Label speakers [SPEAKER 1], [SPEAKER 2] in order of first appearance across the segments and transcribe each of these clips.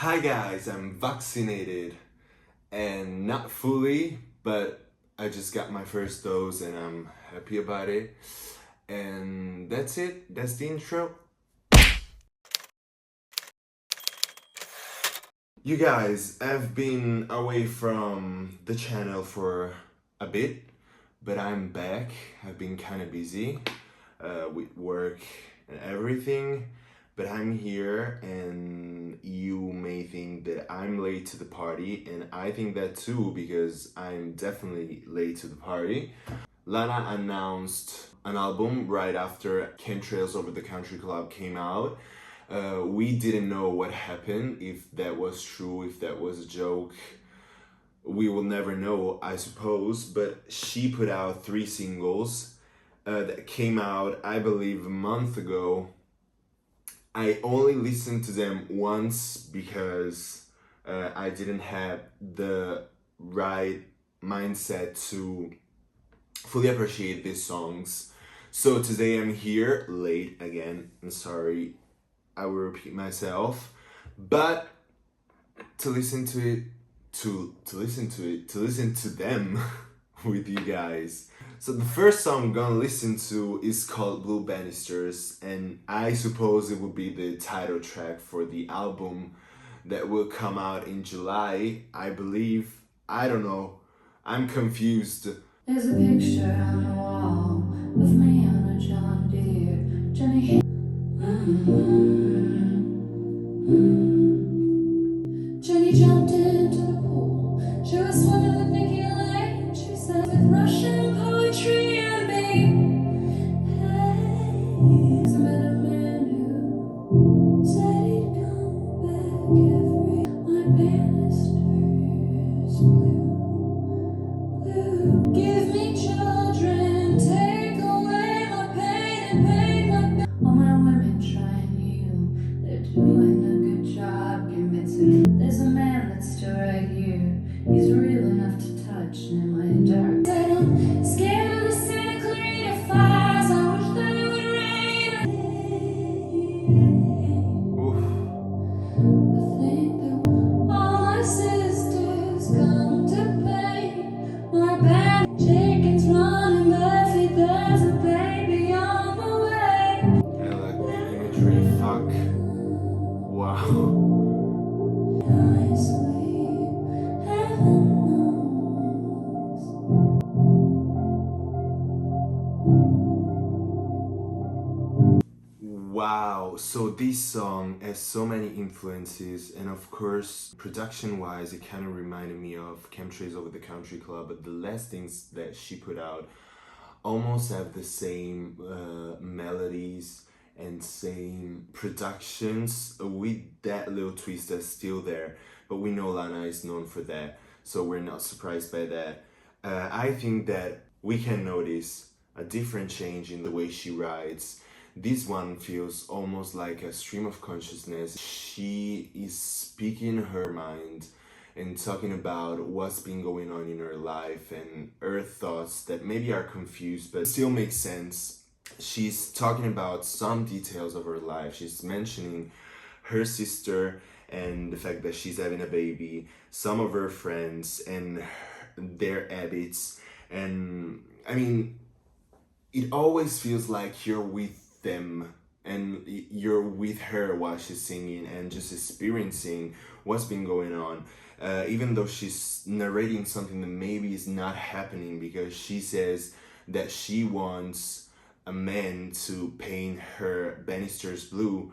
[SPEAKER 1] Hi guys, I'm vaccinated and not fully, but I just got my first dose and I'm happy about it. And that's it, that's the intro. You guys, I've been away from the channel for a bit, but I'm back. I've been kind of busy with work and everything. But I'm here and you may think that I'm late to the party, and I think that too because I'm definitely late to the party. Lana announced an album right after CHEMTRAILS Over the Country Club came out. We didn't know what happened, if that was true, if that was a joke. We will never know, I suppose, but she put out 3 singles that came out, I believe, a month ago. I only listened to them once because I didn't have the right mindset to fully appreciate these songs. So today I'm here late again. I'm sorry, I will repeat myself, but to listen to it, to listen to them with you guys. So the first song I'm gonna listen to is called Blue Banisters, and I suppose it would be the title track for the album that will come out in July, I believe. I don't know. I'm confused.
[SPEAKER 2] There's a picture on the wall of me on a John Deere. Jenny. Jenny jumped into the pool. She was swimming with Nikki Lane. She said with Russian poetry and me. Hey, I met a man who said he'd come back every. My banisters blue. Give me children, take away my pain and pain my. All my women try and heal. They're doing a good job convincing. There's a man that's still right here. He's real enough to touch, and am I dark? Said I'm scared of the Santa Clarita fires. I wish that it would rain.
[SPEAKER 1] Oof.
[SPEAKER 2] I think that all my sisters come to pay my band. Chickens running barefoot. There's a baby on the way.
[SPEAKER 1] I like the imagery. Fuck. Wow.
[SPEAKER 2] I sleep, heaven knows.
[SPEAKER 1] Wow, so this song has so many influences, and of course, production-wise, it kind of reminded me of Chemtrails Over the Country Club, but the last things that she put out almost have the same melodies and same productions with that little twist that's still there. But we know Lana is known for that, so we're not surprised by that. I think that we can notice a different change in the way she writes. This one feels almost like a stream of consciousness. She is speaking her mind and talking about what's been going on in her life and her thoughts that maybe are confused but still make sense. She's talking about some details of her life. She's mentioning her sister and the fact that she's having a baby, some of her friends and their habits. And I mean, it always feels like you're with them and you're with her while she's singing and just experiencing what's been going on, even though she's narrating something that maybe is not happening, because she says that she wants a man to paint her banisters blue,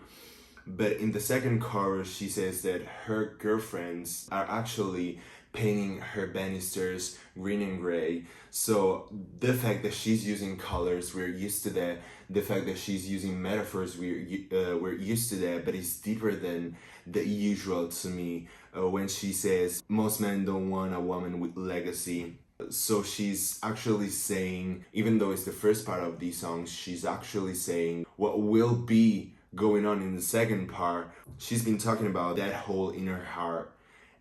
[SPEAKER 1] but in the second chorus she says that her girlfriends are actually painting her banisters green and gray. So the fact that she's using colors, we're used to that. The fact that she's using metaphors, we're used to that, but it's deeper than the usual to me. When she says most men don't want a woman with legacy. So she's actually saying, even though it's the first part of these songs, she's actually saying what will be going on in the second part. She's been talking about that hole in her heart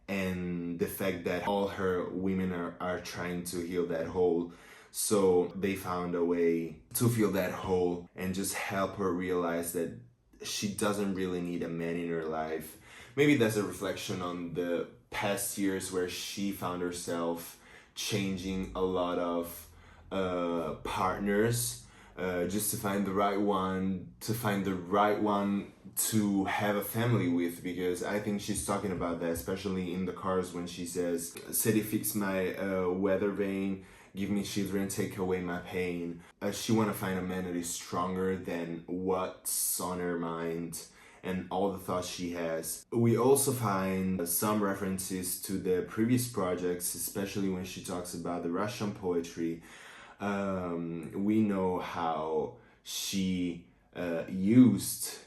[SPEAKER 1] and the fact that all her women are trying to heal that hole. So they found a way to fill that hole and just help her realize that she doesn't really need a man in her life, maybe that's a reflection on the past years where she found herself changing a lot of partners just to find the right one, to have a family with, because I think she's talking about that, especially in the chorus when she says, "City fix my weather vane, give me children, take away my pain." She want to find a man that is stronger than what's on her mind and all the thoughts she has. We also find some references to the previous projects, especially when she talks about the Russian poetry. We know how she used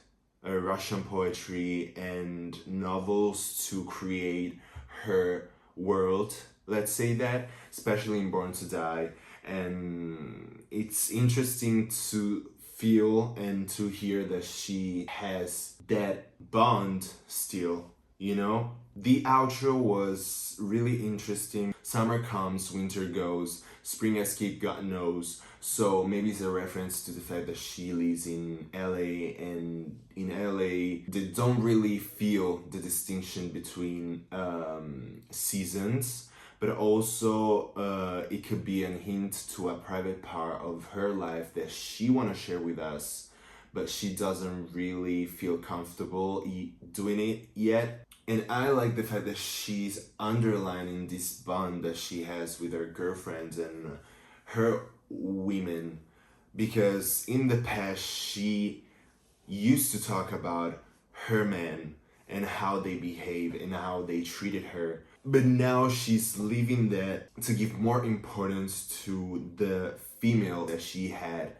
[SPEAKER 1] Russian poetry and novels to create her world, let's say that, especially in Born to Die. And it's interesting to feel and to hear that she has that bond still, you know? The outro was really interesting. Summer comes, winter goes, spring escape, God knows. So maybe it's a reference to the fact that she lives in LA, and in LA they don't really feel the distinction between seasons, but also it could be a hint to a private part of her life that she want to share with us, but she doesn't really feel comfortable doing it yet. And I like the fact that she's underlining this bond that she has with her girlfriends and her women, because in the past she used to talk about her men and how they behave and how they treated her, but now she's leaving that to give more importance to the female that she had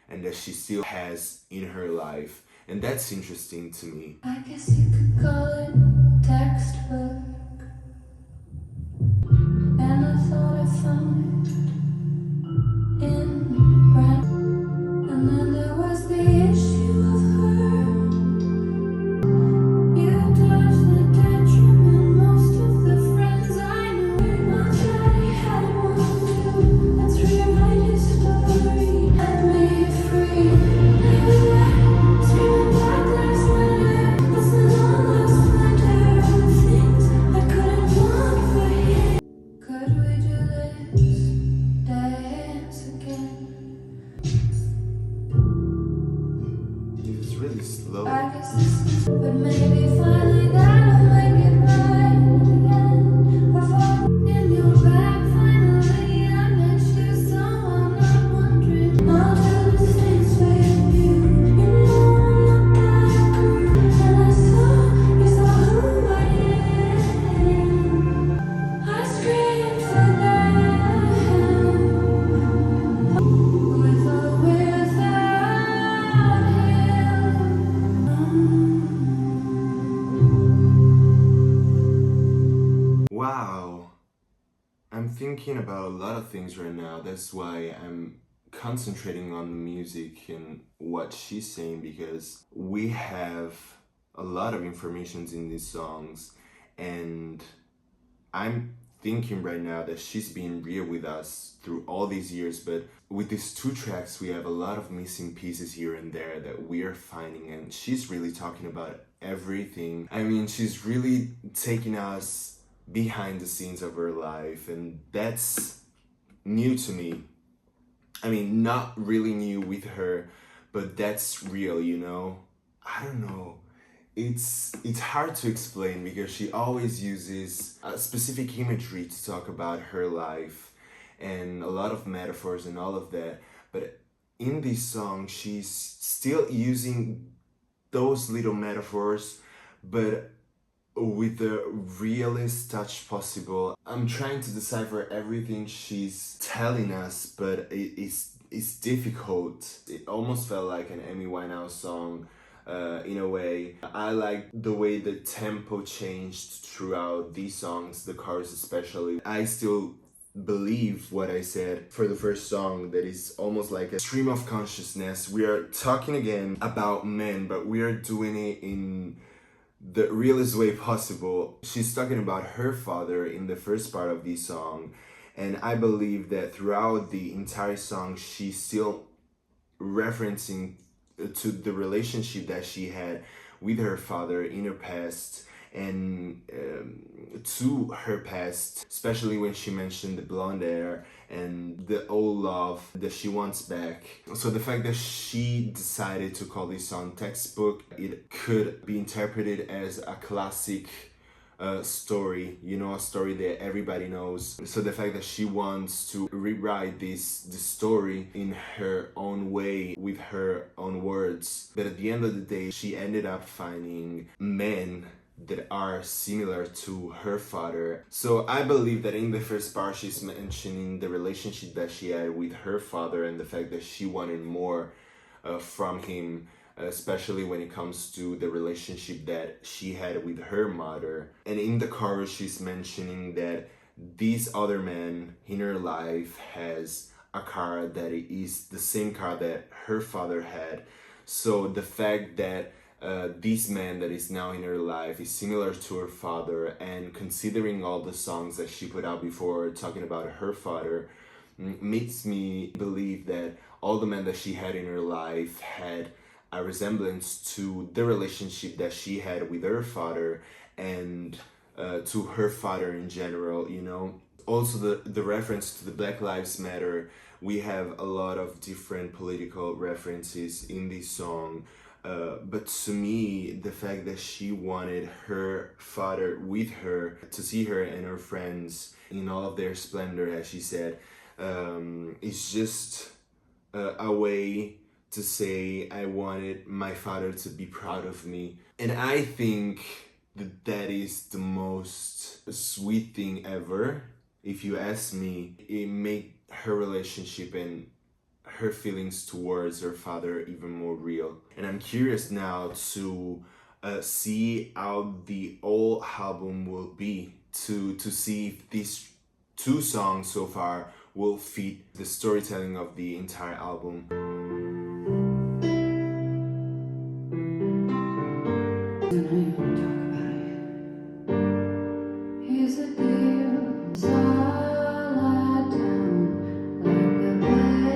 [SPEAKER 1] and that she still has in her life. And that's interesting to me.
[SPEAKER 2] I guess you could call it textbook. And I thought I found it in brand. And then there was the issue of her. You dodged the detriment. Most of the friends I knew, very much I had one too. Let's rewrite his story and be free. Screaming black lives matter. Listening all those splendor of things I couldn't want for him. Could we do this dance again?
[SPEAKER 1] It's really slow.
[SPEAKER 2] I guess this is, but maybe finally that'll make it right again. We're falling in your back finally. I met you, so I'm not wondering. I'll do the things with you. You know I'm not that girl, and I saw you saw who I am. I screamed for them, with or without him.
[SPEAKER 1] Wow. I'm thinking about a lot of things right now. That's why I'm concentrating on the music and what she's saying, because we have a lot of informations in these songs, and I'm thinking right now that she's being real with us through all these years, but with these two tracks we have a lot of missing pieces here and there that we are finding, and she's really talking about everything. I mean, she's really taking us behind the scenes of her life, and that's new to me. I mean, not really new with her, but that's real, you know? I don't know. It's hard to explain because she always uses a specific imagery to talk about her life and a lot of metaphors and all of that. But in this song, she's still using those little metaphors, but with the realist touch possible. I'm trying to decipher everything she's telling us, but it's difficult. It almost felt like an Amy Winehouse song in a way. I like the way the tempo changed throughout these songs, the chorus especially. I still believe what I said for the first song, that is almost like a stream of consciousness. We are talking again about men, but we are doing it in the realest way possible. She's talking about her father in the first part of this song, and I believe that throughout the entire song she's still referencing to the relationship that she had with her father in her past, and to her past, especially when she mentioned the blonde hair and the old love that she wants back. So the fact that she decided to call this song Textbook, it could be interpreted as a classic story, you know, a story that everybody knows. So the fact that she wants to rewrite this story in her own way with her own words, but at the end of the day she ended up finding men that are similar to her father. So I believe that in the first part she's mentioning the relationship that she had with her father and the fact that she wanted more from him, especially when it comes to the relationship that she had with her mother. And in the chorus she's mentioning that this other man in her life has a car that is the same car that her father had. So the fact that this man that is now in her life is similar to her father, and considering all the songs that she put out before talking about her father, makes me believe that all the men that she had in her life had a resemblance to the relationship that she had with her father and to her father in general, you know. Also the reference to the Black Lives Matter, we have a lot of different political references in this song. But to me, the fact that she wanted her father with her, to see her and her friends in all of their splendor, as she said, is just a way to say I wanted my father to be proud of me. And I think that that is the most sweet thing ever. If you ask me, it made her relationship and her feelings towards her father even more real. And I'm curious now to see how the whole album will be, to see if these two songs so far will fit the storytelling of the entire album.
[SPEAKER 2] Here's a deal, it's all I down like a bed.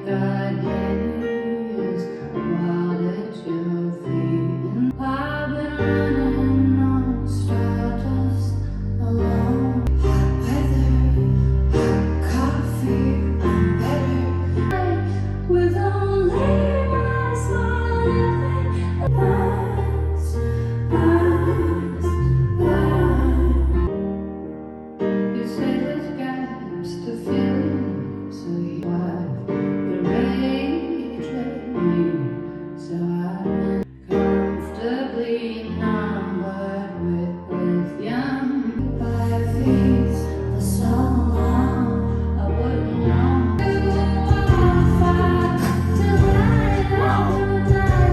[SPEAKER 2] Gardenias wild at your feet, and I've been running on stardust alone. Hot weather, hot coffee, I'm better with only my smile and eyes. You say there's gaps to fill in, so you wipe the rage at me. So I'm comfortably numbered with lithium. By feet for so long, I wouldn't know. Wildfire till I die.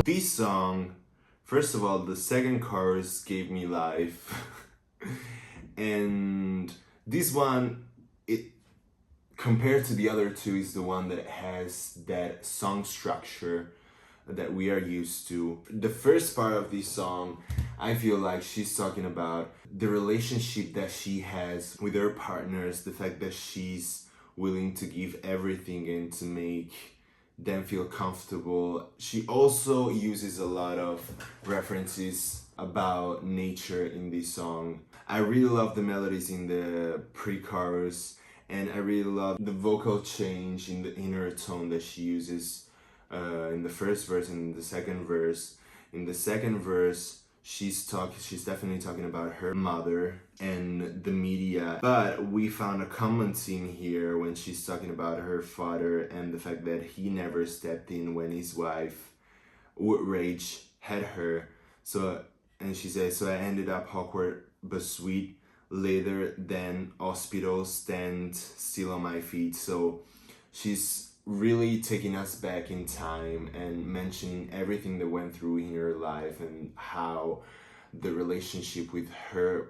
[SPEAKER 1] This song, first of all, the second chorus gave me life. And this one, it compared to the other two, is the one that has that song structure that we are used to. The first part of this song, I feel like she's talking about the relationship that she has with her partners, the fact that she's willing to give everything and to make them feel comfortable. She also uses a lot of references about nature in this song. I really love the melodies in the pre-chorus, and I really love the vocal change in her tone that she uses in the first verse and the second verse. In the second verse, she's definitely talking about her mother and the media, but we found a common theme here when she's talking about her father and the fact that he never stepped in when his wife would rage had her. And she says, so I ended up awkward but sweet, later than hospital, stand still on my feet. So she's really taking us back in time and mentioning everything that went through in her life and how the relationship with her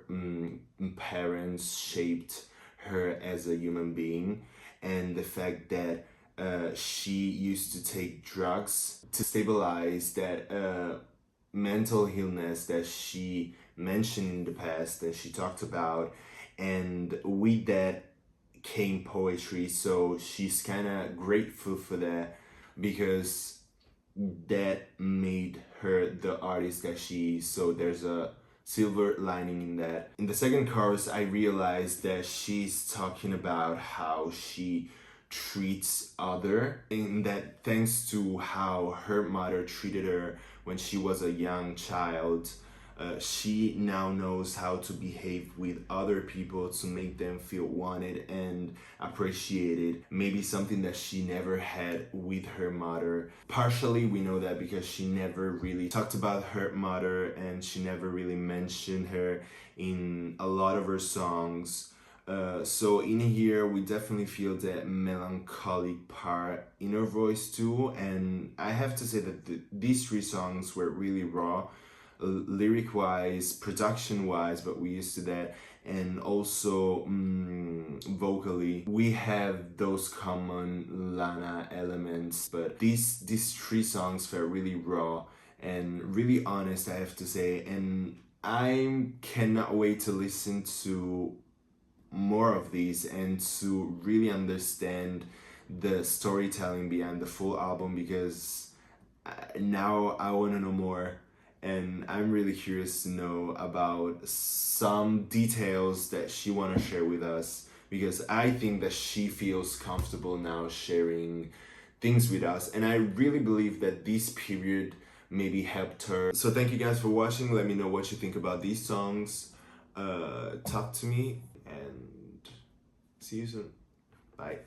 [SPEAKER 1] parents shaped her as a human being, and the fact that she used to take drugs to stabilize that mental illness that she mentioned in the past, that she talked about, and with that became poetry. So she's kind of grateful for that because that made her the artist that she is. So there's a silver lining in that. In the second chorus, I realized that she's talking about how she treats other, and that thanks to how her mother treated her when she was a young child, she now knows how to behave with other people to make them feel wanted and appreciated. Maybe something that she never had with her mother. Partially, we know that because she never really talked about her mother and she never really mentioned her in a lot of her songs. So in here, we definitely feel that melancholic part in her voice too. And I have to say that these three songs were really raw. Lyric wise, production wise, but we used to that, and also vocally we have those common Lana elements, but these three songs felt really raw and really honest, I have to say, and I cannot wait to listen to more of these and to really understand the storytelling behind the full album, because now I want to know more. And I'm really curious to know about some details that she want to share with us, because I think that she feels comfortable now sharing things with us. And I really believe that this period maybe helped her. So thank you guys for watching. Let me know what you think about these songs. Talk to me and see you soon. Bye.